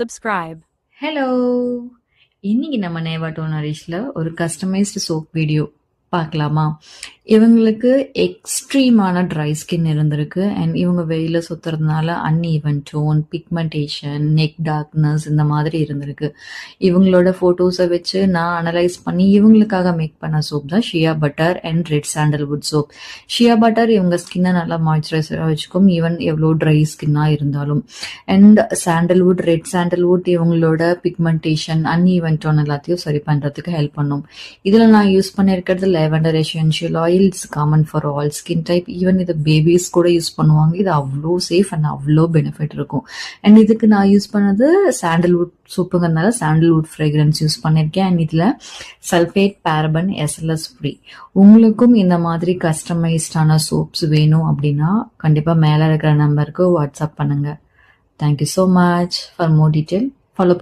subscribe. Hello! இன்னைக்கு நம்ம NeVA two நரிஷ்ல ஒரு கஸ்டமைஸ்டு சோப் வீடியோ பார்க்கலாமா? இவங்களுக்கு எக்ஸ்ட்ரீமான ட்ரை ஸ்கின் இருந்திருக்கு. அண்ட் இவங்க வெயில சுத்துறதுனால uneven tone, pigmentation, neck darkness இந்த மாதிரி இருந்திருக்கு. இவங்களோட ஃபோட்டோஸை வச்சு நான் அனலைஸ் பண்ணி இவங்களுக்காக மேக் பண்ண சோப் தான் ஷியா butter and red sandalwood soap. Shia butter இவங்க ஸ்கின்னை நல்லா மாய்ஸ்சரைசராக வச்சுக்கும், ஈவன் எவ்வளோ ட்ரை ஸ்கின்னாக இருந்தாலும். அண்ட் சாண்டல்வுட், ரெட் சாண்டல்வுட் இவங்களோட பிக்மெண்டேஷன், அன்ஈவன் டோன் எல்லாத்தையும் சரி பண்ணுறதுக்கு ஹெல்ப் பண்ணும். இதில் நான் யூஸ் பண்ணியிருக்கிறது lavender essential oil. It's common for all skin type. Even இது பேபிஸ் கூட யூஸ் பண்ணுவாங்க. இது அவ்வளோ சேஃப் அண்ட் அவ்வளோ பெனிஃபிட் இருக்கும். அண்ட் இதுக்கு நான் யூஸ் பண்ணது சாண்டல்வுட் சோப்புங்கிறதுனால சாண்டல்வுட் ஃப்ரேக்ரன்ஸ் யூஸ் பண்ணியிருக்கேன். அண்ட் இதில் சல்ஃபேட், பேரபன், எஸ்எல்எஸ் ஃப்ரீ. உங்களுக்கும் இந்த மாதிரி கஸ்டமைஸ்டான சோப்ஸ் வேணும் அப்படின்னா கண்டிப்பாக மேலே இருக்கிற நம்பருக்கு வாட்ஸ்அப் பண்ணுங்கள். Thank you so much. For more detail